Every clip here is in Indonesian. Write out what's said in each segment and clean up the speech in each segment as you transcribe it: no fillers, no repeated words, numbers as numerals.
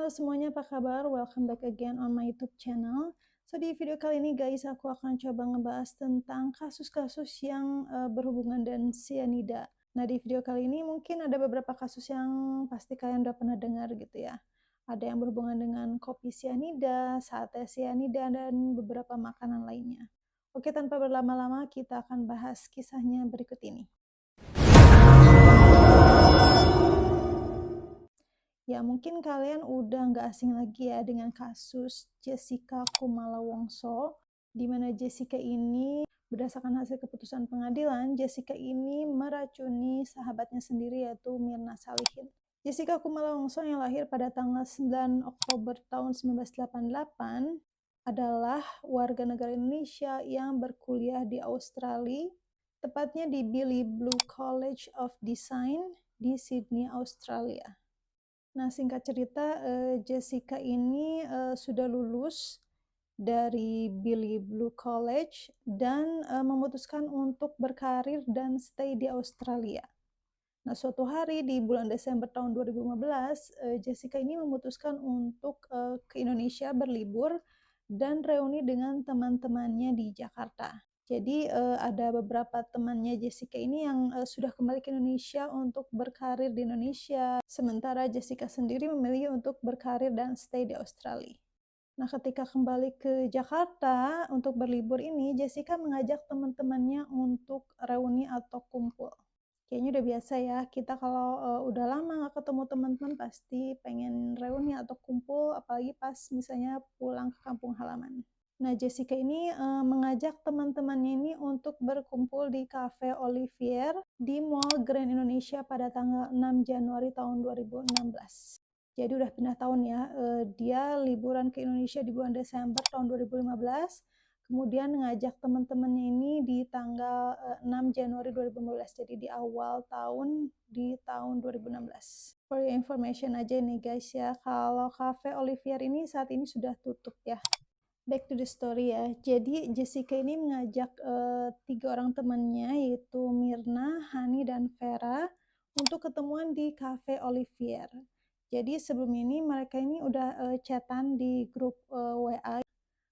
Halo semuanya, apa kabar? Welcome back again on my YouTube channel. So di video kali ini guys, aku akan coba ngebahas tentang kasus-kasus yang berhubungan dengan cyanida. Nah di video kali ini mungkin ada beberapa kasus yang pasti kalian udah pernah dengar gitu ya. Ada yang berhubungan dengan kopi cyanida, sate cyanida, dan beberapa makanan lainnya. Oke, tanpa berlama-lama kita akan bahas kisahnya berikut ini. Ya, mungkin kalian udah nggak asing lagi ya dengan kasus Jessica Kumala Wongso, di mana Jessica ini berdasarkan hasil keputusan pengadilan, Jessica ini meracuni sahabatnya sendiri yaitu Mirna Salihin. Jessica Kumala Wongso yang lahir pada tanggal 9 Oktober tahun 1988 adalah warga negara Indonesia yang berkuliah di Australia, tepatnya di Billy Blue College of Design di Sydney, Australia. Nah, singkat cerita, Jessica ini sudah lulus dari Billy Blue College dan memutuskan untuk berkarir dan stay di Australia. Nah, suatu hari di bulan Desember tahun 2015, Jessica ini memutuskan untuk ke Indonesia berlibur dan reuni dengan teman-temannya di Jakarta. Jadi ada beberapa temannya Jessica ini yang sudah kembali ke Indonesia untuk berkarir di Indonesia, sementara Jessica sendiri memilih untuk berkarir dan stay di Australia. Nah, ketika kembali ke Jakarta untuk berlibur ini, Jessica mengajak teman-temannya untuk reuni atau kumpul. Kayaknya udah biasa ya, kita kalau udah lama nggak ketemu teman-teman pasti pengen reuni atau kumpul, apalagi pas misalnya pulang ke kampung halaman. Nah, Jessica ini mengajak teman-temannya ini untuk berkumpul di Cafe Olivier di Mall Grand Indonesia pada tanggal 6 Januari tahun 2016. Jadi udah pindah tahun ya, dia liburan ke Indonesia di bulan Desember tahun 2015, kemudian ngajak teman-temannya ini di tanggal 6 Januari 2015, jadi di awal tahun di tahun 2016. For your information aja nih guys ya, kalau Cafe Olivier ini saat ini sudah tutup ya. Back to the story ya. Jadi Jessica ini mengajak 3 orang temannya yaitu Mirna, Hani, dan Vera untuk ketemuan di Cafe Olivier. Jadi sebelum ini mereka ini udah chatan di grup WA.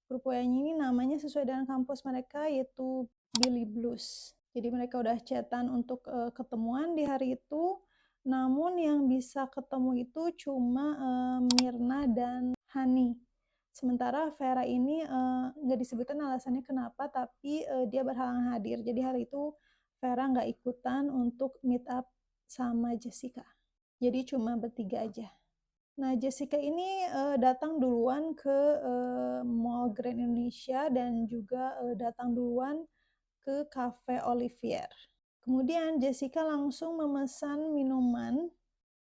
Grup WA-nya ini namanya sesuai dengan kampus mereka yaitu Billy Blues. Jadi mereka udah chatan untuk ketemuan di hari itu. Namun yang bisa ketemu itu cuma Mirna dan Hani. Sementara Vera ini nggak disebutkan alasannya kenapa, tapi dia berhalangan hadir. Jadi hari itu Vera nggak ikutan untuk meet up sama Jessica. Jadi cuma bertiga aja. Nah, Jessica ini datang duluan ke Mall Grand Indonesia dan juga datang duluan ke Cafe Olivier. Kemudian Jessica langsung memesan minuman,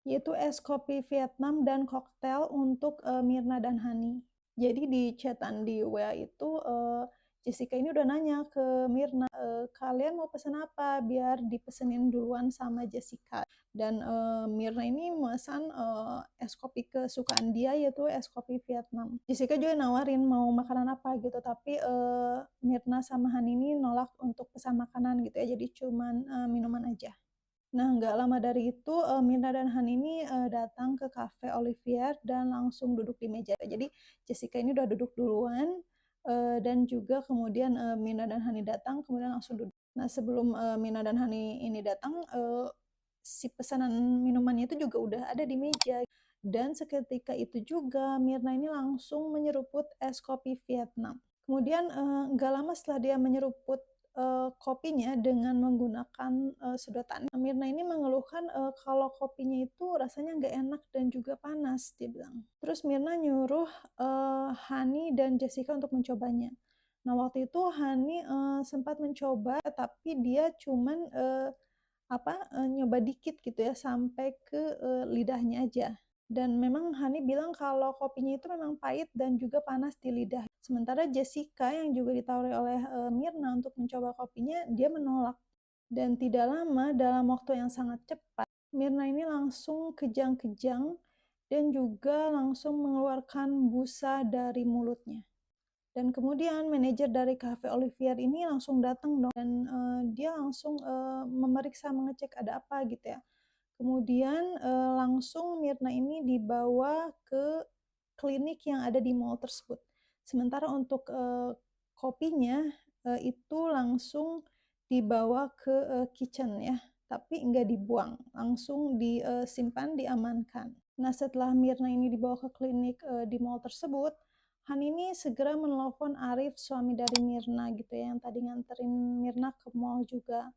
yaitu es kopi Vietnam dan koktail untuk Mirna dan Hani. Jadi di chatan di WA itu Jessica ini udah nanya ke Mirna, kalian mau pesan apa biar dipesenin duluan sama Jessica. Dan Mirna ini memesan es kopi kesukaan dia yaitu es kopi Vietnam. Jessica juga nawarin mau makanan apa gitu, tapi Mirna sama Hani ini nolak untuk pesan makanan gitu ya, jadi cuman minuman aja. Nah, nggak lama dari itu, Mirna dan Hani ini datang ke Cafe Olivier dan langsung duduk di meja. Jadi Jessica ini udah duduk duluan, dan juga kemudian Mirna dan Hani datang, kemudian langsung duduk. Nah, sebelum Mirna dan Hani ini datang, si pesanan minumannya itu juga udah ada di meja. Dan seketika itu juga Mirna ini langsung menyeruput es kopi Vietnam. Kemudian nggak lama setelah dia menyeruput kopinya dengan menggunakan sedotan, Mirna ini mengeluhkan kalau kopinya itu rasanya nggak enak dan juga panas, dia bilang. Terus Mirna nyuruh Hani dan Jessica untuk mencobanya. Nah, waktu itu Hani sempat mencoba, tapi dia cuman nyoba dikit gitu ya, sampai ke lidahnya aja. Dan memang Hani bilang kalau kopinya itu memang pahit dan juga panas di lidah. Sementara Jessica yang juga ditawari oleh Mirna untuk mencoba kopinya, dia menolak. Dan tidak lama, dalam waktu yang sangat cepat, Mirna ini langsung kejang-kejang dan juga langsung mengeluarkan busa dari mulutnya. Dan kemudian manajer dari Cafe Olivier ini langsung datang dong, dan dia langsung memeriksa, mengecek ada apa gitu ya. Kemudian langsung Mirna ini dibawa ke klinik yang ada di mall tersebut. Sementara untuk kopinya itu langsung dibawa ke kitchen ya, tapi nggak dibuang, langsung disimpan, diamankan. Nah, setelah Mirna ini dibawa ke klinik di mall tersebut, Han ini segera menelpon Arif, suami dari Mirna gitu ya, yang tadi nganterin Mirna ke mall juga.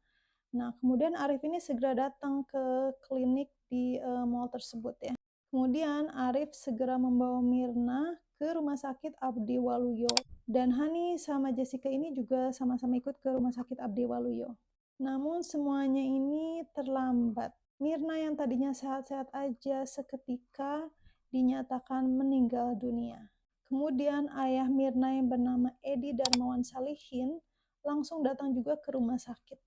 Nah, kemudian Arif ini segera datang ke klinik di mall tersebut ya. Kemudian Arif segera membawa Mirna ke Rumah Sakit Abdi Waluyo. Dan Hani sama Jessica ini juga sama-sama ikut ke Rumah Sakit Abdi Waluyo. Namun semuanya ini terlambat. Mirna yang tadinya sehat-sehat aja seketika dinyatakan meninggal dunia. Kemudian ayah Mirna yang bernama Edi Darmawan Salihin langsung datang juga ke rumah sakit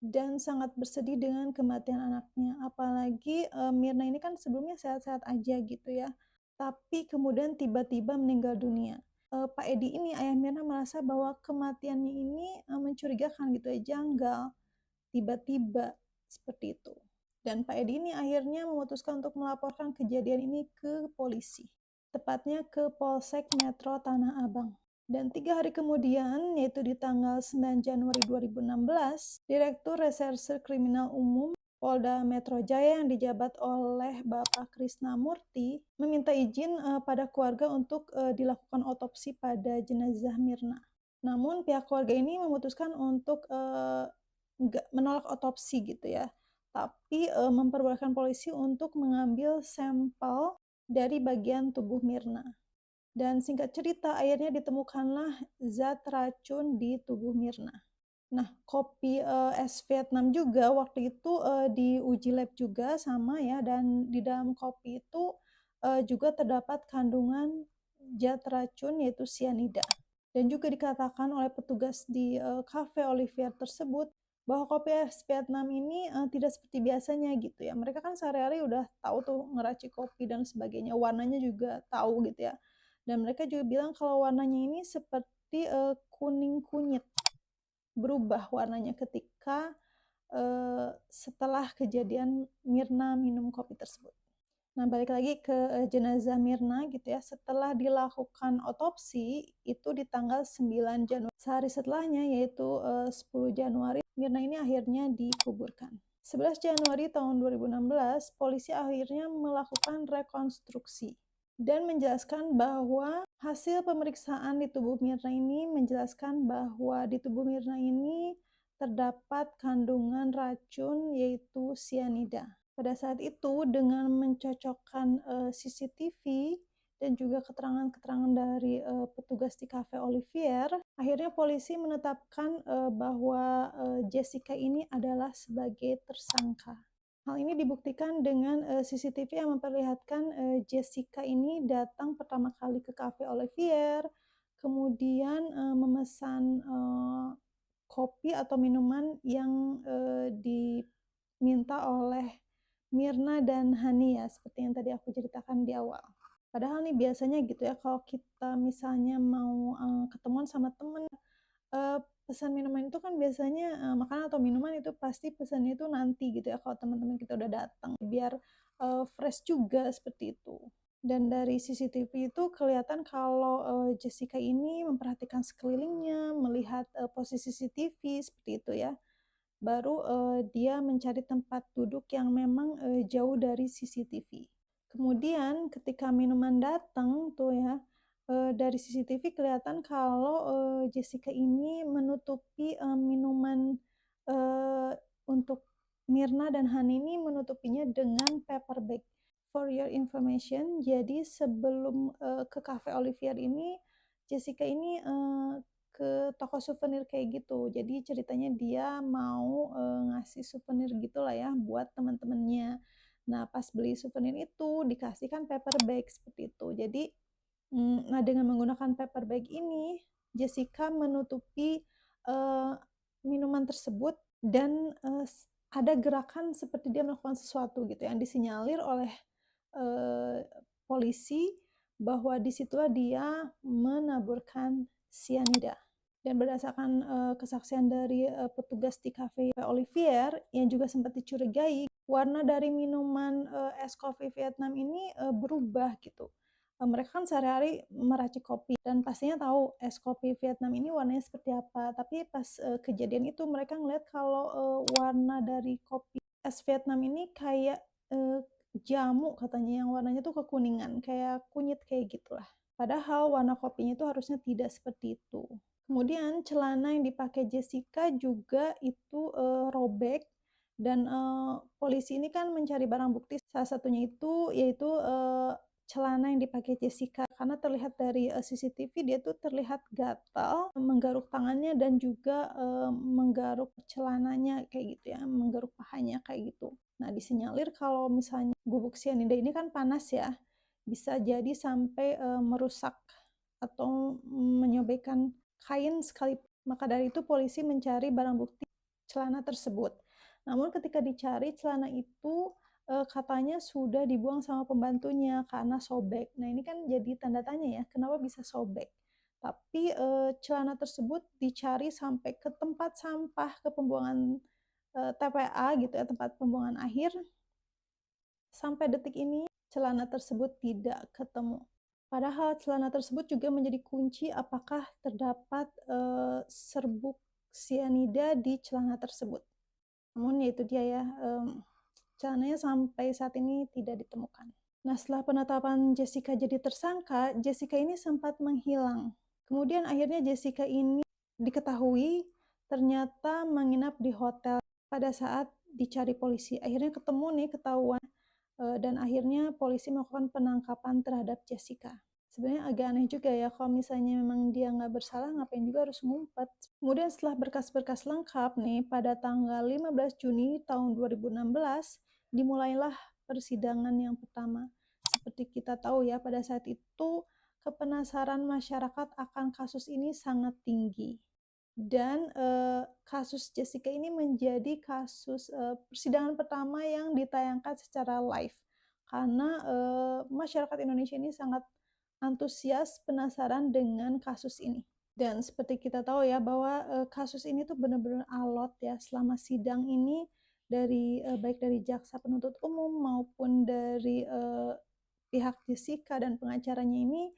dan sangat bersedih dengan kematian anaknya. Apalagi Mirna ini kan sebelumnya sehat-sehat aja gitu ya, tapi kemudian tiba-tiba meninggal dunia. Pak Edi ini, ayah Mirna, merasa bahwa kematiannya ini mencurigakan gitu ya, janggal, tiba-tiba seperti itu. Dan Pak Edi ini akhirnya memutuskan untuk melaporkan kejadian ini ke polisi, tepatnya ke Polsek Metro Tanah Abang. Dan 3 hari kemudian, yaitu di tanggal 9 Januari 2016, Direktur Reserse Kriminal Umum Polda Metro Jaya yang dijabat oleh Bapak Krisna Murti meminta izin pada keluarga untuk dilakukan otopsi pada jenazah Mirna. Namun pihak keluarga ini memutuskan untuk menolak otopsi gitu ya, tapi memperbolehkan polisi untuk mengambil sampel dari bagian tubuh Mirna. Dan singkat cerita, akhirnya ditemukanlah zat racun di tubuh Mirna. Nah, kopi es Vietnam juga waktu itu diuji lab juga sama ya, dan di dalam kopi itu juga terdapat kandungan zat racun yaitu cyanida. Dan juga dikatakan oleh petugas di Cafe Olivier tersebut bahwa kopi es Vietnam ini tidak seperti biasanya gitu ya. Mereka kan sehari-hari udah tahu tuh ngeracik kopi dan sebagainya, warnanya juga tahu gitu ya. Dan mereka juga bilang kalau warnanya ini seperti kuning kunyit, berubah warnanya ketika setelah kejadian Mirna minum kopi tersebut. Nah, balik lagi ke jenazah Mirna gitu ya. Setelah dilakukan otopsi itu di tanggal 9 Januari. Sehari setelahnya yaitu 10 Januari, Mirna ini akhirnya dikuburkan. 11 Januari tahun 2016, polisi akhirnya melakukan rekonstruksi dan menjelaskan bahwa hasil pemeriksaan di tubuh Mirna ini menjelaskan bahwa di tubuh Mirna ini terdapat kandungan racun yaitu cyanida. Pada saat itu dengan mencocokkan CCTV dan juga keterangan-keterangan dari petugas di Cafe Olivier, akhirnya polisi menetapkan bahwa Jessica ini adalah sebagai tersangka. Hal ini dibuktikan dengan CCTV yang memperlihatkan Jessica ini datang pertama kali ke Cafe Olivier, kemudian memesan kopi atau minuman yang diminta oleh Mirna dan Hani ya, seperti yang tadi aku ceritakan di awal. Padahal nih biasanya gitu ya, kalau kita misalnya mau ketemuan sama temen, pesan minuman itu kan biasanya makanan atau minuman itu pasti pesannya itu nanti gitu ya, kalau teman-teman kita udah datang, biar fresh juga seperti itu. Dan dari CCTV itu kelihatan kalau Jessica ini memperhatikan sekelilingnya, melihat posisi CCTV seperti itu ya. Baru dia mencari tempat duduk yang memang jauh dari CCTV. Kemudian ketika minuman datang tuh ya, dari CCTV kelihatan kalau Jessica ini menutupi minuman untuk Mirna dan Hani ini menutupinya dengan paper bag. For your information, jadi sebelum ke Cafe Olivier ini, Jessica ini ke toko souvenir kayak gitu. Jadi ceritanya dia mau ngasih souvenir gitulah ya buat teman-temannya. Nah, pas beli souvenir itu dikasihkan paper bag seperti itu. Jadi nah dengan menggunakan paper bag ini Jessica menutupi minuman tersebut dan ada gerakan seperti dia melakukan sesuatu gitu yang disinyalir oleh polisi bahwa disitulah dia menaburkan cyanida. Dan berdasarkan kesaksian dari petugas di Cafe Olivier yang juga sempat dicurigai warna dari minuman, es kopi Vietnam ini, berubah gitu. Mereka kan sehari-hari meracik kopi dan pastinya tahu es kopi Vietnam ini warnanya seperti apa, tapi pas, kejadian itu mereka ngelihat kalau, warna dari kopi es Vietnam ini kayak, eee, jamu katanya yang warnanya tuh kekuningan, kayak kunyit kayak gitulah. Padahal warna kopinya itu harusnya tidak seperti itu. Kemudian celana yang dipakai Jessica juga itu, robek dan, polisi ini kan mencari barang bukti, salah satunya itu yaitu, celana yang dipakai Jessica. Karena terlihat dari, CCTV dia tuh terlihat gatal, menggaruk tangannya dan juga, menggaruk celananya kayak gitu ya, menggaruk pahanya kayak gitu. Nah, disinyalir kalau misalnya bubuk sianida ini kan panas ya, bisa jadi sampai, merusak atau menyobekkan kain sekalipun. Maka dari itu polisi mencari barang bukti celana tersebut. Namun ketika dicari celana itu, katanya sudah dibuang sama pembantunya karena sobek. Nah, ini kan jadi tanda tanya ya, kenapa bisa sobek? Tapi, celana tersebut dicari sampai ke tempat sampah, ke pembuangan, TPA gitu ya, tempat pembuangan akhir, sampai detik ini celana tersebut tidak ketemu. Padahal celana tersebut juga menjadi kunci apakah terdapat, serbuk sianida di celana tersebut. Namun ya itu dia ya, celananya sampai saat ini tidak ditemukan. Nah, setelah penetapan Jessica jadi tersangka, Jessica ini sempat menghilang. Kemudian akhirnya Jessica ini diketahui ternyata menginap di hotel pada saat dicari polisi. Akhirnya ketemu nih, ketahuan, dan akhirnya polisi melakukan penangkapan terhadap Jessica. Sebenarnya agak aneh juga ya, kalau misalnya memang dia nggak bersalah, ngapain juga harus ngumpet. Kemudian setelah berkas-berkas lengkap nih, pada tanggal 15 Juni tahun 2016, dimulailah persidangan yang pertama. Seperti kita tahu ya, pada saat itu kepenasaran masyarakat akan kasus ini sangat tinggi. Dan, kasus Jessica ini menjadi kasus, persidangan pertama yang ditayangkan secara live. Karena, masyarakat Indonesia ini sangat antusias, penasaran dengan kasus ini. Dan seperti kita tahu ya bahwa, kasus ini tuh benar-benar alot ya selama sidang ini dari, baik dari jaksa penuntut umum maupun dari, pihak Jessica dan pengacaranya ini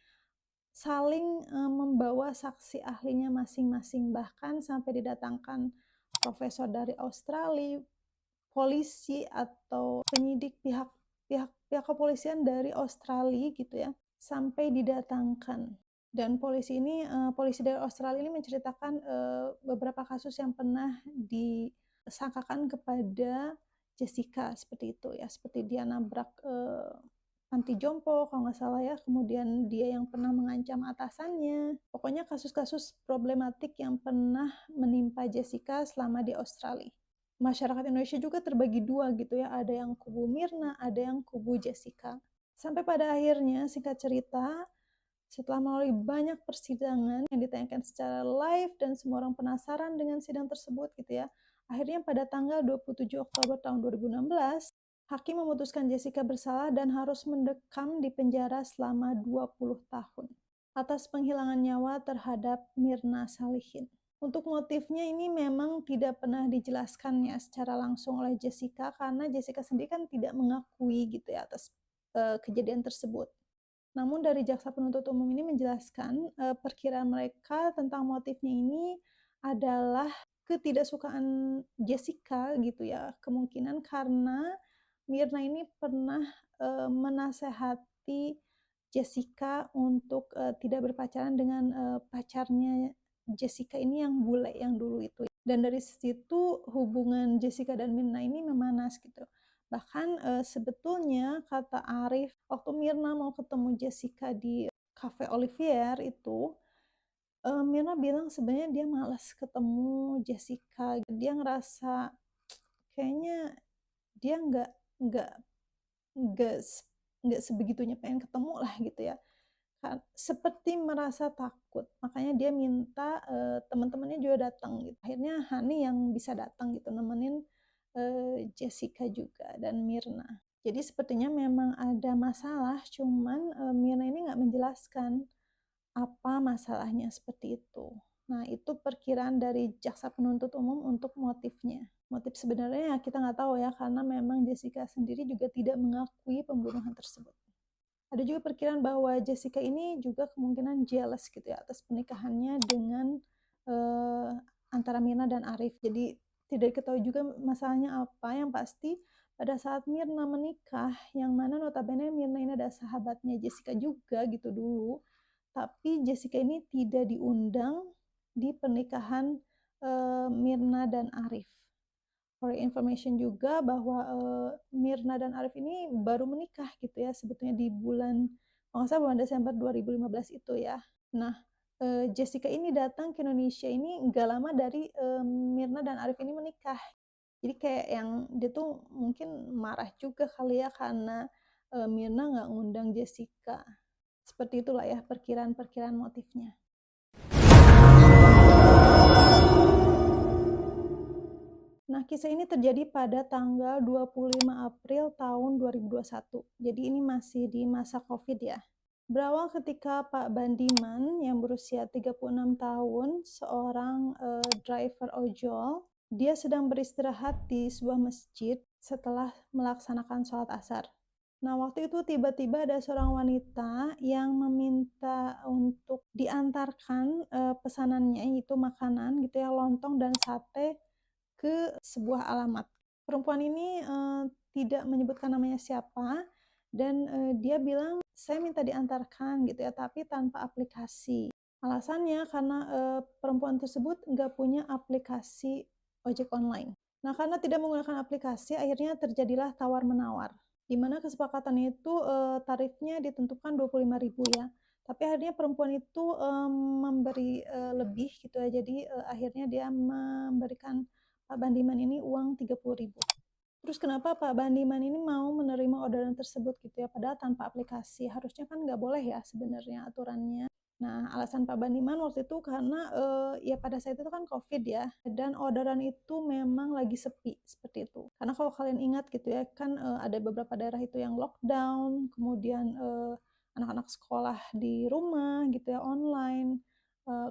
saling, membawa saksi ahlinya masing-masing, bahkan sampai didatangkan profesor dari Australia, polisi atau penyidik pihak pihak pihak kepolisian dari Australia gitu ya, sampai didatangkan. Dan polisi ini, polisi dari Australia ini menceritakan, beberapa kasus yang pernah disangkakan kepada Jessica, seperti itu ya, seperti dia nabrak, panti jompo kalau nggak salah ya, kemudian dia yang pernah mengancam atasannya. Pokoknya kasus-kasus problematik yang pernah menimpa Jessica selama di Australia. Masyarakat Indonesia juga terbagi dua gitu ya, ada yang kubu Mirna, ada yang kubu Jessica. Sampai pada akhirnya, singkat cerita, setelah melalui banyak persidangan yang ditayangkan secara live dan semua orang penasaran dengan sidang tersebut gitu ya, akhirnya pada tanggal 27 Oktober tahun 2016, hakim memutuskan Jessica bersalah dan harus mendekam di penjara selama 20 tahun atas penghilangan nyawa terhadap Mirna Salihin. Untuk motifnya ini memang tidak pernah dijelaskan ya secara langsung oleh Jessica karena Jessica sendiri kan tidak mengakui gitu ya atas, kejadian tersebut. Namun dari jaksa penuntut umum ini menjelaskan, perkiraan mereka tentang motifnya ini adalah ketidaksukaan Jessica gitu ya, kemungkinan karena Mirna ini pernah, menasehati Jessica untuk, tidak berpacaran dengan, pacarnya Jessica ini yang bule yang dulu itu. Dan dari situ hubungan Jessica dan Mirna ini memanas gitu. Bahkan, sebetulnya kata Arif, waktu Mirna mau ketemu Jessica di Cafe Olivier itu, Mirna bilang sebenarnya dia malas ketemu Jessica. Dia ngerasa kayaknya dia nggak nggak nggak sebegitunya pengen ketemu lah gitu ya. Seperti merasa takut, makanya dia minta, teman-temannya juga datang gitu. Akhirnya Hani yang bisa datang gitu nemenin, Jessica juga dan Mirna. Jadi sepertinya memang ada masalah, cuman, Mirna ini nggak menjelaskan apa masalahnya seperti itu. Nah, itu perkiraan dari jaksa penuntut umum untuk motifnya. Motif sebenarnya kita nggak tahu ya, karena memang Jessica sendiri juga tidak mengakui pembunuhan tersebut. Ada juga perkiraan bahwa Jessica ini juga kemungkinan jealous gitu ya atas pernikahannya dengan antara Mirna dan Arif. Jadi tidak diketahui juga masalahnya apa. Yang pasti pada saat Mirna menikah, yang mana notabene Mirna ini ada sahabatnya Jessica juga gitu dulu, tapi Jessica ini tidak diundang di pernikahan Mirna dan Arif. For information juga bahwa Mirna dan Arif ini baru menikah gitu ya sebetulnya di bulan kalau nggak salah bulan Desember 2015 itu ya. Nah, Jessica ini datang ke Indonesia ini nggak lama dari Mirna dan Arif ini menikah. Jadi kayak yang dia tuh mungkin marah juga kali ya karena Mirna nggak ngundang Jessica. Seperti itulah ya perkiraan-perkiraan motifnya. Nah, kisah ini terjadi pada tanggal 25 April tahun 2021. Jadi ini masih di masa Covid ya. Berawal ketika Pak Bandiman yang berusia 36 tahun, seorang driver ojol, dia sedang beristirahat di sebuah masjid setelah melaksanakan sholat asar. Nah, waktu itu tiba-tiba ada seorang wanita yang meminta untuk diantarkan pesanannya, yaitu makanan gitu ya, lontong dan sate ke sebuah alamat. Perempuan ini tidak menyebutkan namanya siapa dan dia bilang saya minta diantarkan gitu ya, tapi tanpa aplikasi. Alasannya karena perempuan tersebut nggak punya aplikasi ojek online. Nah, karena tidak menggunakan aplikasi, akhirnya terjadilah tawar-menawar. Di mana kesepakatan itu tarifnya ditentukan 25.000 ya. Tapi akhirnya perempuan itu memberi lebih gitu ya. Jadi akhirnya dia memberikan Pak Bandiman ini uang 30.000. Terus kenapa Pak Bandiman ini mau menerima orderan tersebut gitu ya, padahal tanpa aplikasi. Harusnya kan nggak boleh ya sebenarnya aturannya. Nah, alasan Pak Bandiman waktu itu karena ya pada saat itu kan COVID ya, dan orderan itu memang lagi sepi seperti itu. Karena kalau kalian ingat gitu ya, kan ada beberapa daerah itu yang lockdown, kemudian anak-anak sekolah di rumah gitu ya, online,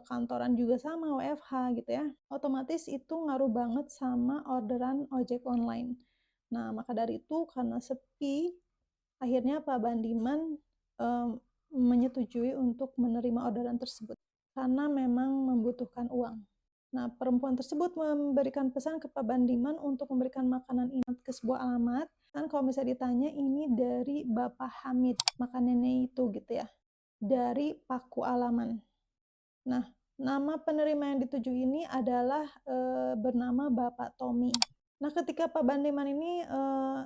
kantoran juga sama, WFH gitu ya. Otomatis itu ngaruh banget sama orderan ojek online. Nah, maka dari itu karena sepi, akhirnya Pak Bandiman menyetujui untuk menerima orderan tersebut karena memang membutuhkan uang. Nah, perempuan tersebut memberikan pesan ke Pak Bandiman untuk memberikan makanan ini ke sebuah alamat. Kan kalau misalnya ditanya ini dari Bapak Hamid, makanannya itu gitu ya, dari Paku Alaman. Nah, nama penerima yang dituju ini adalah bernama Bapak Tommy. Nah, ketika Pak Bandiman ini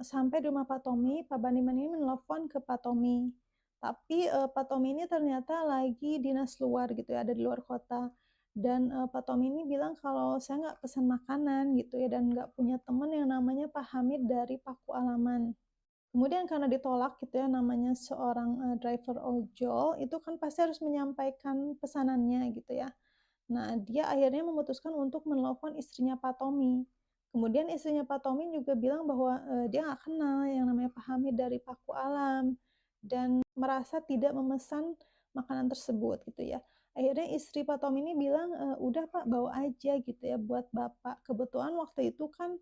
sampai di rumah Pak Tommy, Pak Bandiman ini menelpon ke Pak Tommy. Tapi Pak Tommy ini ternyata lagi dinas luar gitu ya, ada di luar kota. Dan Pak Tommy ini bilang kalau saya nggak pesan makanan gitu ya, dan nggak punya teman yang namanya Pak Hamid dari Paku Alaman. Kemudian karena ditolak gitu ya namanya seorang driver ojol, itu kan pasti harus menyampaikan pesanannya gitu ya. Nah, dia akhirnya memutuskan untuk menelpon istrinya Pak Tommy. Kemudian istrinya Pak Tommy juga bilang bahwa dia nggak kenal yang namanya Pak Hamid dari Paku Alam dan merasa tidak memesan makanan tersebut gitu ya. Akhirnya istri Pak Tommy ini bilang, udah Pak bawa aja gitu ya buat Bapak. Kebetulan waktu itu kan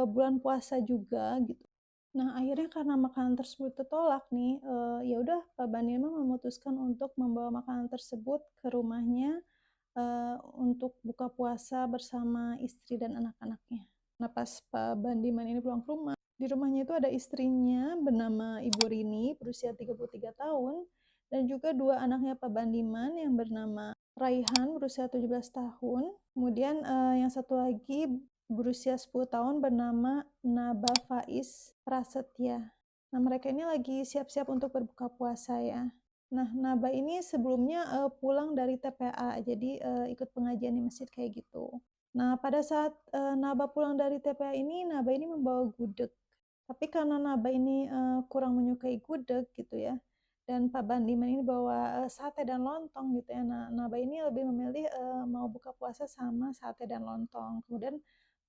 bulan puasa juga gitu. Nah, akhirnya karena makanan tersebut tertolak nih, ya udah Pak Bandiman memutuskan untuk membawa makanan tersebut ke rumahnya untuk buka puasa bersama istri dan anak-anaknya. Nah, pas Pak Bandiman ini pulang ke rumah, di rumahnya itu ada istrinya bernama Ibu Rini, berusia 33 tahun, dan juga dua anaknya Pak Bandiman yang bernama Raihan, berusia 17 tahun, kemudian yang satu lagi berusia 10 tahun bernama Naba Faiz Prasetya. Nah, mereka ini lagi siap-siap untuk berbuka puasa ya. Nah, Naba ini sebelumnya pulang dari TPA, jadi ikut pengajian di masjid kayak gitu. Nah, pada saat Naba pulang dari TPA ini, Naba ini membawa gudeg. Tapi karena Naba ini kurang menyukai gudeg gitu ya, dan Pak Bandiman ini bawa sate dan lontong gitu ya. Nah, Naba ini lebih memilih mau buka puasa sama sate dan lontong. Kemudian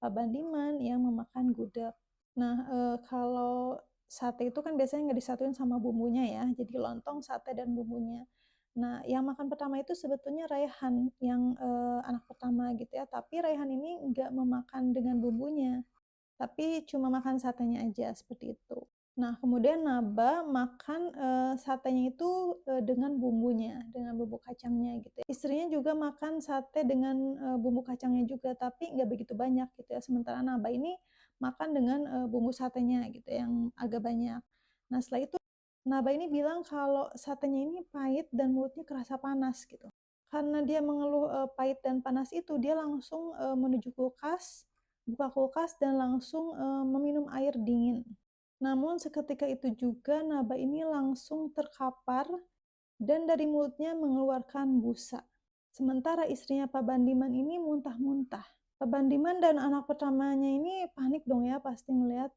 Pak Bandiman yang memakan gudeg. Nah, kalau sate itu kan biasanya nggak disatuin sama bumbunya ya, jadi lontong, sate, dan bumbunya. Nah, yang makan pertama itu sebetulnya Raihan yang anak pertama gitu ya, tapi Raihan ini nggak memakan dengan bumbunya, tapi cuma makan satenya aja seperti itu. Nah, kemudian Naba makan satenya itu dengan bumbunya, dengan bumbu kacangnya gitu ya. Istrinya juga makan sate dengan bumbu kacangnya juga, tapi nggak begitu banyak gitu ya. Sementara Naba ini makan dengan bumbu satenya gitu ya, yang agak banyak. Nah, setelah itu Naba ini bilang kalau satenya ini pahit dan mulutnya kerasa panas gitu. Karena dia mengeluh pahit dan panas itu, dia langsung menuju kulkas, buka kulkas dan langsung meminum air dingin. Namun seketika itu juga Naba ini langsung terkapar dan dari mulutnya mengeluarkan busa. Sementara istrinya Pak Bandiman ini muntah-muntah. Pak Bandiman dan anak pertamanya ini panik dong ya pasti melihat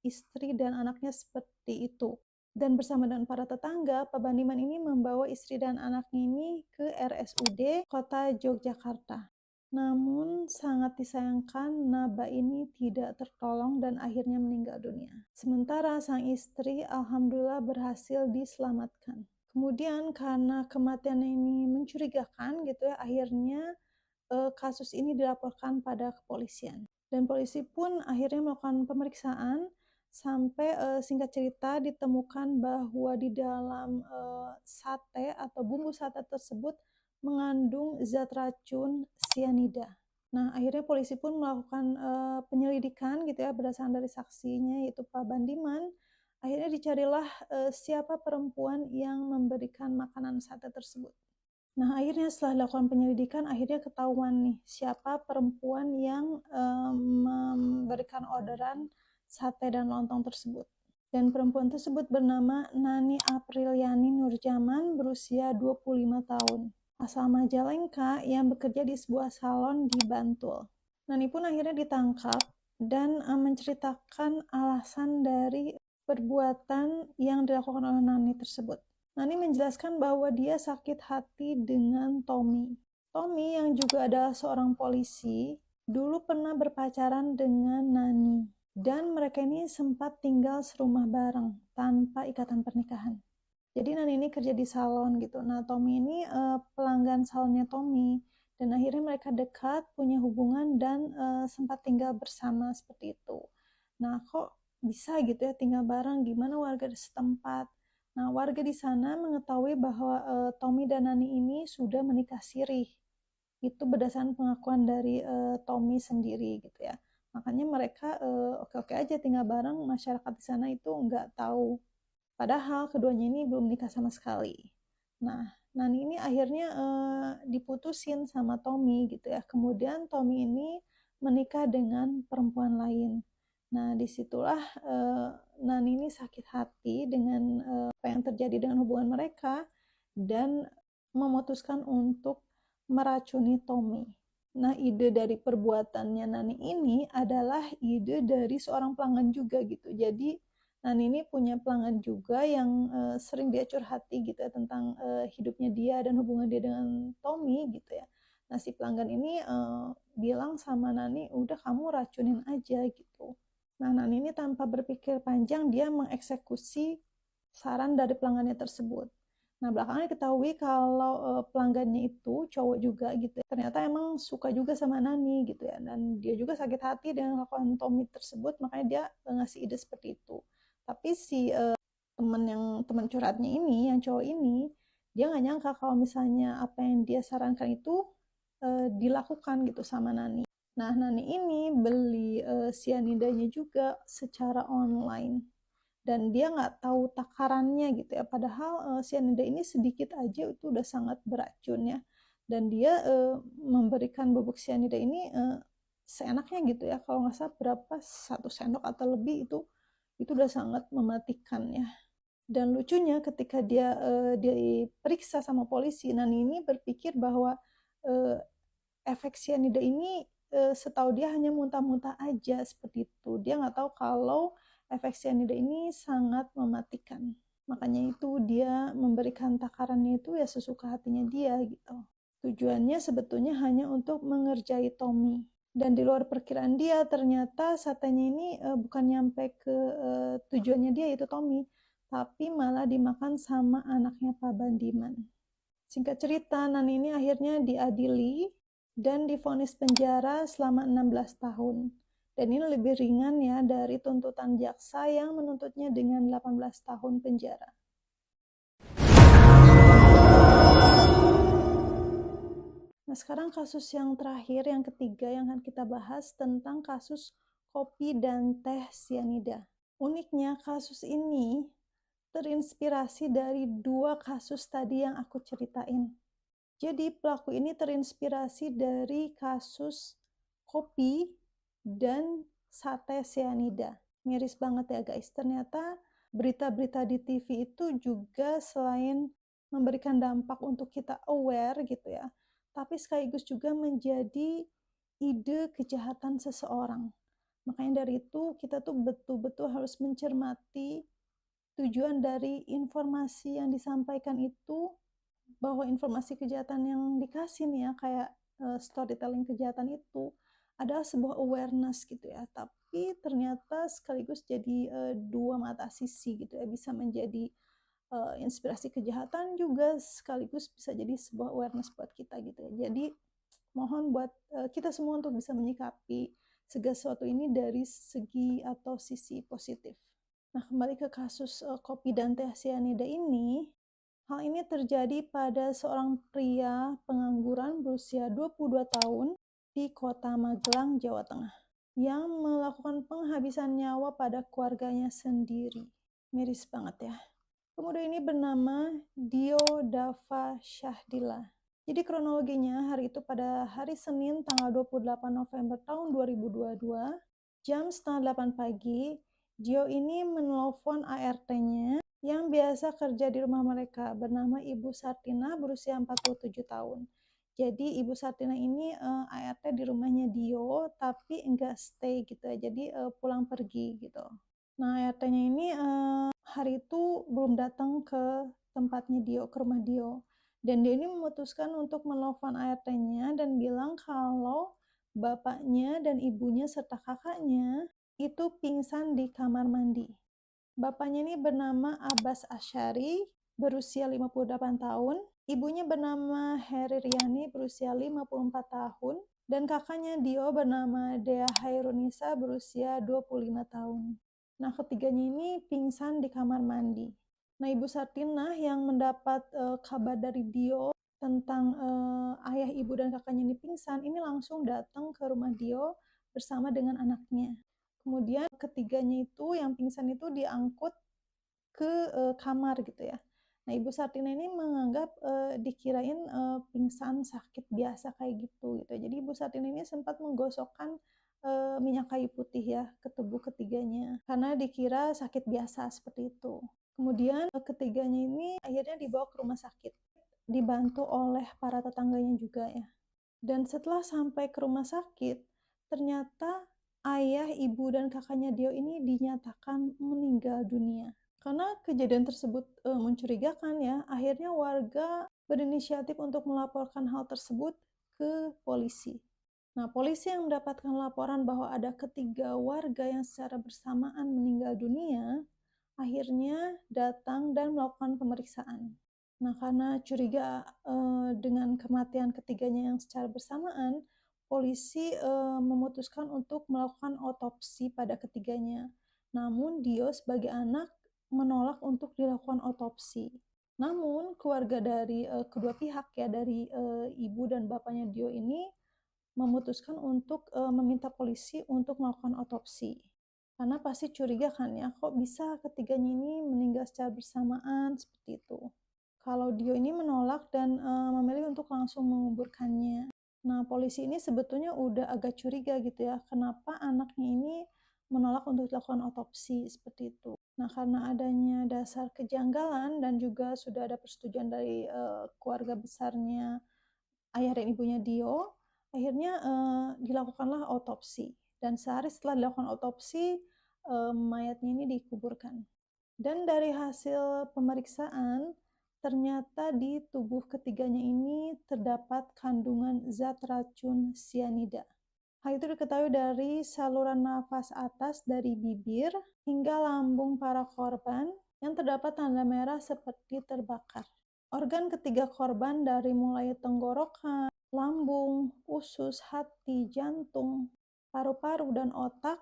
istri dan anaknya seperti itu. Dan bersama dengan para tetangga, Pak Bandiman ini membawa istri dan anaknya ini ke RSUD Kota Yogyakarta. Namun sangat disayangkan Naba ini tidak tertolong dan akhirnya meninggal dunia. Sementara sang istri alhamdulillah berhasil diselamatkan. Kemudian karena kematiannya ini mencurigakan gitu ya, akhirnya kasus ini dilaporkan pada kepolisian. Dan polisi pun akhirnya melakukan pemeriksaan sampai singkat cerita ditemukan bahwa di dalam sate atau bumbu sate tersebut mengandung zat racun sianida. Nah, akhirnya polisi pun melakukan penyelidikan gitu ya berdasarkan dari saksinya yaitu Pak Bandiman. Akhirnya dicarilah siapa perempuan yang memberikan makanan sate tersebut. Nah, akhirnya setelah dilakukan penyelidikan, akhirnya ketahuan nih siapa perempuan yang memberikan orderan sate dan lontong tersebut. Dan perempuan tersebut bernama Nani Apriliani Nurjaman, berusia 25 tahun. Asal Majalengka yang bekerja di sebuah salon di Bantul. Nani pun akhirnya ditangkap dan menceritakan alasan dari perbuatan yang dilakukan oleh Nani tersebut. Nani menjelaskan bahwa dia sakit hati dengan Tommy. Tommy yang juga adalah seorang polisi, dulu pernah berpacaran dengan Nani. Dan mereka ini sempat tinggal serumah bareng tanpa ikatan pernikahan. Jadi Nani ini kerja di salon gitu. Nah, Tommy ini pelanggan salonnya Tommy. Dan akhirnya mereka dekat, punya hubungan, dan sempat tinggal bersama seperti itu. Nah, kok bisa gitu ya tinggal bareng? Gimana warga setempat? Nah, warga di sana mengetahui bahwa Tommy dan Nani ini sudah menikah siri. Itu berdasarkan pengakuan dari Tommy sendiri gitu ya. Makanya mereka oke-oke aja tinggal bareng, masyarakat di sana itu nggak tahu. Padahal keduanya ini belum nikah sama sekali. Nah, Nani ini akhirnya diputusin sama Tommy gitu ya. Kemudian Tommy ini menikah dengan perempuan lain. Nah, disitulah Nani ini sakit hati dengan apa yang terjadi dengan hubungan mereka dan memutuskan untuk meracuni Tommy. Nah, ide dari perbuatannya Nani ini adalah ide dari seorang pelanggan juga gitu. Jadi, Nani ini punya pelanggan juga yang sering dia curhati gitu ya tentang hidupnya dia dan hubungan dia dengan Tommy gitu ya. Nah, si pelanggan ini bilang sama Nani, udah kamu racunin aja gitu. Nah, Nani ini tanpa berpikir panjang dia mengeksekusi saran dari pelanggannya tersebut. Nah, belakangan diketahui kalau pelanggannya itu cowok juga gitu ya. Ternyata emang suka juga sama Nani gitu ya. Dan dia juga sakit hati dengan kelakuan Tommy tersebut, makanya dia ngasih ide seperti itu. Tapi si teman curhatnya ini, yang cowok ini, dia nggak nyangka kalau misalnya apa yang dia sarankan itu dilakukan gitu sama Nani. Nah, Nani ini beli sianidanya juga secara online dan dia nggak tahu takarannya gitu ya. Padahal sianida ini sedikit aja itu udah sangat beracun ya. Dan dia memberikan bubuk sianida ini seenaknya gitu ya. Kalau nggak salah berapa 1 sendok atau lebih itu udah sangat mematikan ya. Dan lucunya ketika dia diperiksa sama polisi, Nani ini berpikir bahwa efek sianida ini setahu dia hanya muntah-muntah aja seperti itu. Dia nggak tahu kalau efek sianida ini sangat mematikan. Makanya itu dia memberikan takarannya itu ya sesuka hatinya dia gitu. Tujuannya sebetulnya hanya untuk mengerjai Tommy. Dan di luar perkiraan dia ternyata satenya ini bukan nyampe ke tujuannya dia yaitu Tommy, tapi malah dimakan sama anaknya Pak Bandiman. Singkat cerita, Nani ini akhirnya diadili dan divonis penjara selama 16 tahun. Dan ini lebih ringan ya dari tuntutan jaksa yang menuntutnya dengan 18 tahun penjara. Nah, sekarang kasus yang terakhir, yang ketiga yang akan kita bahas tentang kasus kopi dan teh sianida. Uniknya kasus ini terinspirasi dari dua kasus tadi yang aku ceritain. Jadi pelaku ini terinspirasi dari kasus kopi dan sate sianida. Miris banget ya guys, ternyata berita-berita di TV itu juga selain memberikan dampak untuk kita aware gitu ya, tapi sekaligus juga menjadi ide kejahatan seseorang. Makanya dari itu kita tuh betul-betul harus mencermati tujuan dari informasi yang disampaikan itu, bahwa informasi kejahatan yang dikasih nih ya, kayak storytelling kejahatan itu adalah sebuah awareness gitu ya, tapi ternyata sekaligus jadi dua mata sisi gitu ya, bisa menjadi inspirasi kejahatan juga sekaligus bisa jadi sebuah awareness buat kita gitu ya. Jadi mohon buat kita semua untuk bisa menyikapi segala sesuatu ini dari segi atau sisi positif. Nah, kembali ke kasus kopi dan teh sianida ini. Hal ini terjadi pada seorang pria pengangguran berusia 22 tahun di Kota Magelang, Jawa Tengah, yang melakukan penghabisan nyawa pada keluarganya sendiri. Miris banget ya. Pemuda ini bernama Dio Dava Syahdila. Jadi kronologinya hari itu pada hari Senin tanggal 28 November tahun 2022, jam setengah 8 pagi, Dio ini menelpon ART-nya yang biasa kerja di rumah mereka, bernama Ibu Sartina berusia 47 tahun. Jadi Ibu Sartina ini ART di rumahnya Dio, tapi enggak stay gitu ya, jadi pulang pergi gitu. Nah, ART-nya ini hari itu belum datang ke tempatnya Dio, ke rumah Dio. Dan dia ini memutuskan untuk menelpon ART-nya dan bilang kalau bapaknya dan ibunya serta kakaknya itu pingsan di kamar mandi. Bapaknya ini bernama Abbas Asyari, berusia 58 tahun. Ibunya bernama Heri Riani, berusia 54 tahun. Dan kakaknya Dio bernama Dea Hairunisa, berusia 25 tahun. Nah, ketiganya ini pingsan di kamar mandi. Nah, Ibu Sartina yang mendapat kabar dari Dio tentang ayah, ibu, dan kakaknya ini pingsan, ini langsung datang ke rumah Dio bersama dengan anaknya. Kemudian ketiganya itu yang pingsan itu diangkut ke kamar gitu ya. Nah, Ibu Sartina ini menganggap dikirain pingsan sakit biasa kayak gitu. Jadi Ibu Sartina ini sempat menggosokkan minyak kayu putih ya ke tubuh ketiganya karena dikira sakit biasa seperti itu. Kemudian ketiganya ini akhirnya dibawa ke rumah sakit, dibantu oleh para tetangganya juga ya. Dan setelah sampai ke rumah sakit, ternyata ayah, ibu, dan kakaknya Dio ini dinyatakan meninggal dunia. Karena kejadian tersebut mencurigakan ya, akhirnya warga berinisiatif untuk melaporkan hal tersebut ke polisi. Nah, polisi yang mendapatkan laporan bahwa ada ketiga warga yang secara bersamaan meninggal dunia, akhirnya datang dan melakukan pemeriksaan. Nah, karena curiga dengan kematian ketiganya yang secara bersamaan, polisi memutuskan untuk melakukan otopsi pada ketiganya. Namun, Dio sebagai anak menolak untuk dilakukan otopsi. Namun, keluarga dari kedua pihak ya, dari ibu dan bapaknya Dio ini memutuskan untuk meminta polisi untuk melakukan otopsi. Karena pasti curiga kan ya, kok bisa ketiganya ini meninggal secara bersamaan seperti itu. Kalau Dio ini menolak dan memilih untuk langsung menguburkannya. Nah, polisi ini sebetulnya udah agak curiga gitu ya, kenapa anaknya ini menolak untuk dilakukan otopsi seperti itu. Nah, karena adanya dasar kejanggalan dan juga sudah ada persetujuan dari keluarga besarnya ayah dan ibunya Dio, akhirnya dilakukanlah otopsi. Dan sehari setelah dilakukan otopsi, mayatnya ini dikuburkan. Dan dari hasil pemeriksaan, ternyata di tubuh ketiganya ini terdapat kandungan zat racun sianida. Hal itu diketahui dari saluran nafas atas dari bibir hingga lambung para korban yang terdapat tanda merah seperti terbakar. Organ ketiga korban dari mulai tenggorokan, lambung, usus, hati, jantung, paru-paru, dan otak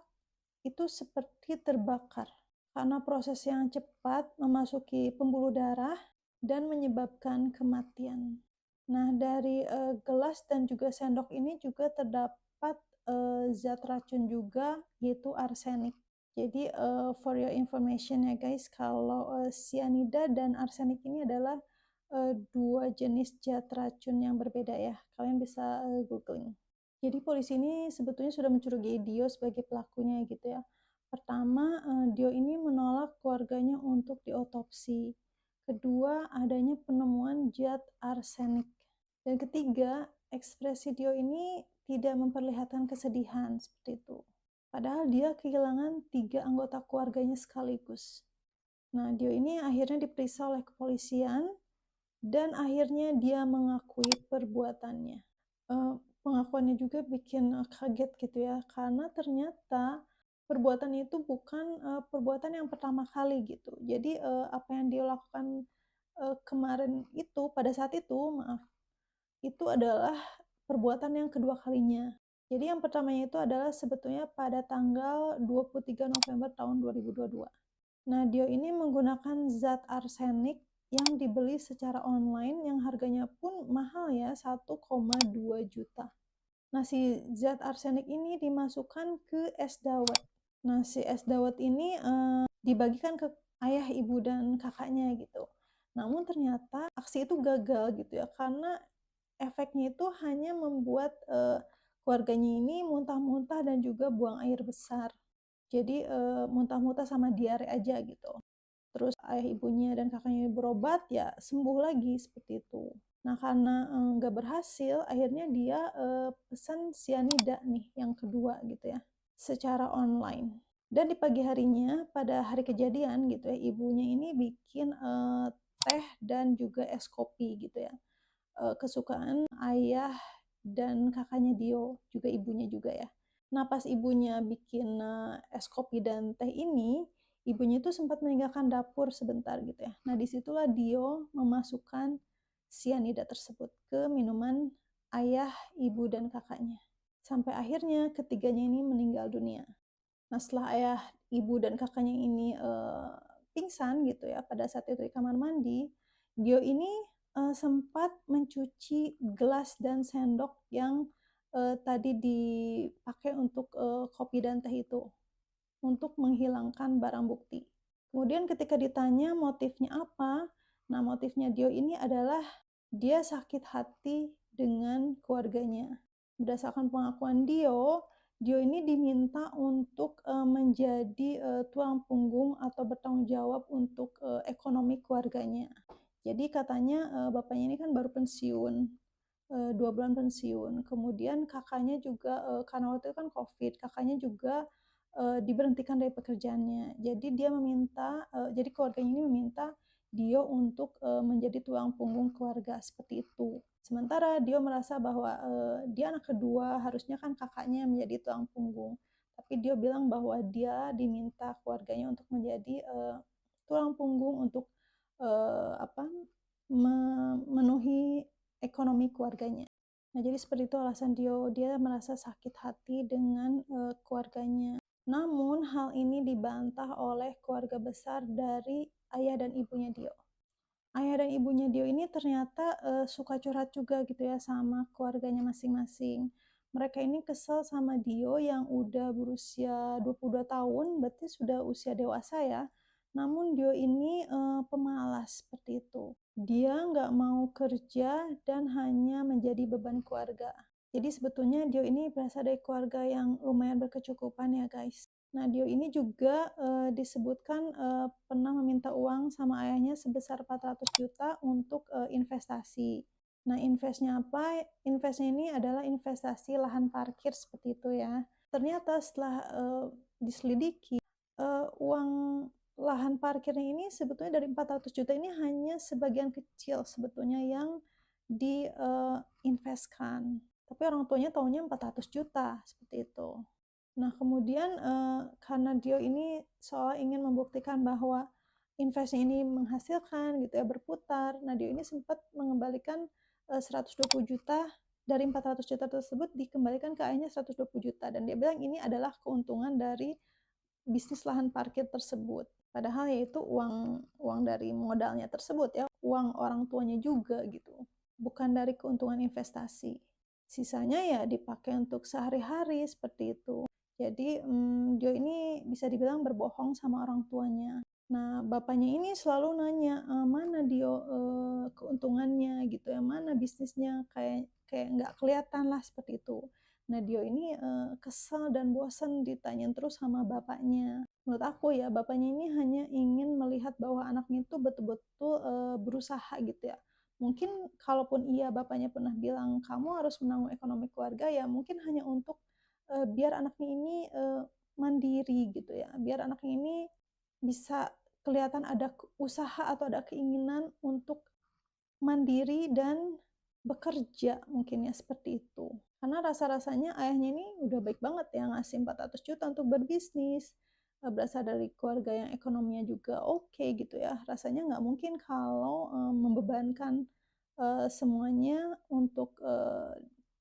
itu seperti terbakar karena proses yang cepat memasuki pembuluh darah dan menyebabkan kematian. Nah, dari gelas dan juga sendok ini juga terdapat zat racun juga, yaitu arsenik. Jadi for your information ya guys, kalau cyanida dan arsenik ini adalah dua jenis zat racun yang berbeda ya. Kalian bisa googling. Jadi polisi ini sebetulnya sudah mencurigai Dio sebagai pelakunya gitu ya. Pertama, Dio ini menolak keluarganya untuk diotopsi. Kedua, adanya penemuan zat arsenik. Dan ketiga, ekspresi Dio ini tidak memperlihatkan kesedihan seperti itu. Padahal dia kehilangan 3 anggota keluarganya sekaligus. Nah, Dio ini akhirnya diperiksa oleh kepolisian dan akhirnya dia mengakui perbuatannya. Pengakuannya juga bikin kaget gitu ya, karena ternyata perbuatan itu bukan perbuatan yang pertama kali gitu. Jadi apa yang dia lakukan kemarin itu, pada saat itu, maaf, itu adalah perbuatan yang kedua kalinya. Jadi yang pertamanya itu adalah sebetulnya pada tanggal 23 November tahun 2022. Nah, Dio ini menggunakan zat arsenik yang dibeli secara online yang harganya pun mahal ya, 1,2 juta. Nah, si zat arsenik ini dimasukkan ke es dawet. Nah, si es dawet ini dibagikan ke ayah, ibu, dan kakaknya gitu. Namun ternyata aksi itu gagal gitu ya, karena efeknya itu hanya membuat keluarganya ini muntah-muntah dan juga buang air besar. Jadi muntah-muntah sama diare aja gitu. Terus ayah, ibunya, dan kakaknya berobat, ya sembuh lagi seperti itu. Nah, karena nggak berhasil, akhirnya dia pesan sianida nih yang kedua gitu ya, secara online. Dan di pagi harinya, pada hari kejadian gitu ya, ibunya ini bikin teh dan juga es kopi gitu ya, kesukaan ayah dan kakaknya Dio, juga ibunya juga ya. Nah, pas ibunya bikin es kopi dan teh ini, ibunya itu sempat meninggalkan dapur sebentar gitu ya. Nah, disitulah Dio memasukkan sianida tersebut ke minuman ayah, ibu, dan kakaknya. Sampai akhirnya ketiganya ini meninggal dunia. Nah, setelah ayah, ibu, dan kakaknya ini pingsan gitu ya pada saat itu di kamar mandi, Dio ini sempat mencuci gelas dan sendok yang tadi dipakai untuk kopi dan teh itu untuk menghilangkan barang bukti. Kemudian ketika ditanya motifnya apa, nah motifnya Dio ini adalah dia sakit hati dengan keluarganya. Berdasarkan pengakuan Dio, Dio ini diminta untuk menjadi tulang punggung atau bertanggung jawab untuk ekonomi keluarganya. Jadi katanya bapaknya ini kan baru pensiun, 2 bulan pensiun. Kemudian kakaknya juga karena waktu itu kan COVID, kakaknya juga diberhentikan dari pekerjaannya. Jadi dia meminta, jadi keluarganya ini meminta Dio untuk menjadi tulang punggung keluarga seperti itu. Sementara Dio merasa bahwa dia anak kedua, harusnya kan kakaknya yang menjadi tulang punggung. Tapi Dio bilang bahwa dia diminta keluarganya untuk menjadi tulang punggung untuk apa, memenuhi ekonomi keluarganya. Nah, jadi seperti itu alasan Dio, dia merasa sakit hati dengan keluarganya. Namun hal ini dibantah oleh keluarga besar dari ayah dan ibunya Dio. Ayah dan ibunya Dio ini ternyata suka curhat juga gitu ya sama keluarganya masing-masing. Mereka ini kesel sama Dio yang udah berusia 22 tahun, berarti sudah usia dewasa ya. Namun Dio ini pemalas seperti itu. Dia nggak mau kerja dan hanya menjadi beban keluarga. Jadi sebetulnya Dio ini berasal dari keluarga yang lumayan berkecukupan ya guys. Nah, Dio ini juga disebutkan pernah meminta uang sama ayahnya sebesar 400 juta untuk investasi. Nah, investnya apa? Investnya ini adalah investasi lahan parkir seperti itu ya. Ternyata setelah diselidiki, uang lahan parkirnya ini sebetulnya dari 400 juta ini hanya sebagian kecil sebetulnya yang diinvestkan. Tapi orang tuanya taunya 400 juta seperti itu. Nah, kemudian karena Dio ini seolah ingin membuktikan bahwa investnya ini menghasilkan gitu ya, berputar. Nah, Dio ini sempat mengembalikan 120 juta dari 400 juta tersebut dikembalikan ke ayahnya 120 juta, dan dia bilang ini adalah keuntungan dari bisnis lahan parkir tersebut. Padahal yaitu uang dari modalnya tersebut ya, uang orang tuanya juga gitu. Bukan dari keuntungan investasi. Sisanya ya dipakai untuk sehari-hari seperti itu. Jadi Dio ini bisa dibilang berbohong sama orang tuanya. Nah, bapaknya ini selalu nanya, mana Dio keuntungannya gitu ya, mana bisnisnya, kayak nggak kelihatan lah seperti itu. Nah, Dio ini kesal dan bosan ditanyain terus sama bapaknya. Menurut aku ya, bapaknya ini hanya ingin melihat bahwa anaknya itu betul-betul berusaha gitu ya. Mungkin kalaupun iya bapaknya pernah bilang, kamu harus menanggung ekonomi keluarga, ya mungkin hanya untuk biar anaknya ini mandiri gitu ya. Biar anaknya ini bisa kelihatan ada usaha atau ada keinginan untuk mandiri dan bekerja, mungkin ya seperti itu. Karena rasa-rasanya ayahnya ini udah baik banget ya, ngasih 400 juta untuk berbisnis, berasal dari keluarga yang ekonominya juga oke gitu ya. Rasanya nggak mungkin kalau membebankan semuanya untuk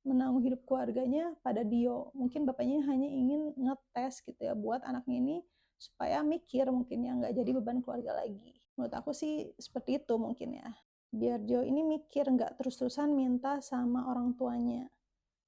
menanggung hidup keluarganya pada Dio. Mungkin bapaknya hanya ingin ngetes gitu ya, buat anaknya ini supaya mikir mungkin ya, nggak jadi beban keluarga lagi. Menurut aku sih seperti itu mungkin ya. Biar Dio ini mikir, nggak terus-terusan minta sama orang tuanya.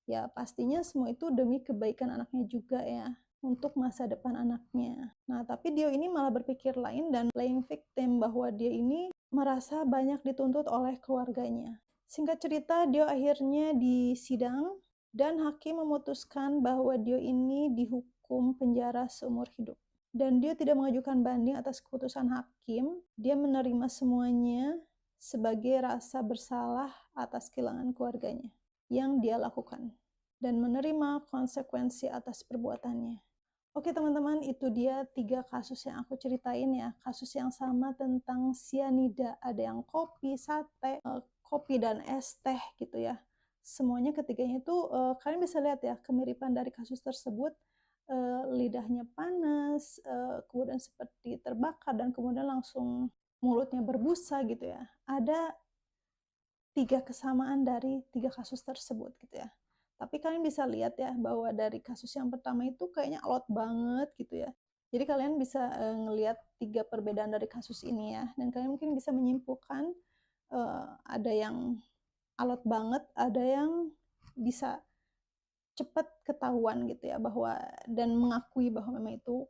Ya pastinya semua itu demi kebaikan anaknya juga ya, untuk masa depan anaknya. Nah, tapi Dio ini malah berpikir lain dan playing victim, bahwa dia ini merasa banyak dituntut oleh keluarganya. Singkat cerita, Dio akhirnya disidang dan hakim memutuskan bahwa Dio ini dihukum penjara seumur hidup. Dan Dio tidak mengajukan banding atas keputusan hakim. Dia menerima semuanya sebagai rasa bersalah atas kehilangan keluarganya yang dia lakukan, dan menerima konsekuensi atas perbuatannya. Oke teman-teman, itu dia 3 kasus yang aku ceritain ya. Kasus yang sama tentang sianida. Ada yang kopi, sate, kopi dan es teh gitu ya. Semuanya ketiganya itu kalian bisa lihat ya kemiripan dari kasus tersebut. Lidahnya panas, kemudian seperti terbakar, dan kemudian langsung mulutnya berbusa gitu ya. Ada 3 kesamaan dari 3 kasus tersebut gitu ya. Tapi kalian bisa lihat ya bahwa dari kasus yang pertama itu kayaknya alot banget gitu ya. Jadi kalian bisa ngelihat 3 perbedaan dari kasus ini ya, dan kalian mungkin bisa menyimpulkan ada yang alot banget, ada yang bisa cepat ketahuan gitu ya, bahwa dan mengakui bahwa memang itu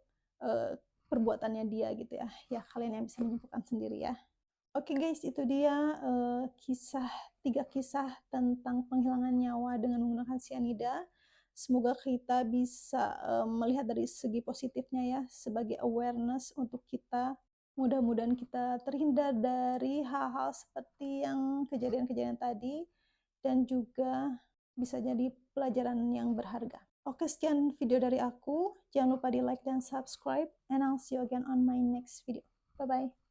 perbuatannya dia gitu ya. Ya kalian yang bisa menyimpulkan sendiri ya. Oke guys, itu dia tiga kisah tentang penghilangan nyawa dengan menggunakan sianida. Semoga kita bisa melihat dari segi positifnya ya, sebagai awareness untuk kita. Mudah-mudahan kita terhindar dari hal-hal seperti yang kejadian-kejadian tadi, dan juga bisa jadi pelajaran yang berharga. Oke, sekian video dari aku. Jangan lupa di like dan subscribe, and I'll see you again on my next video. Bye-bye.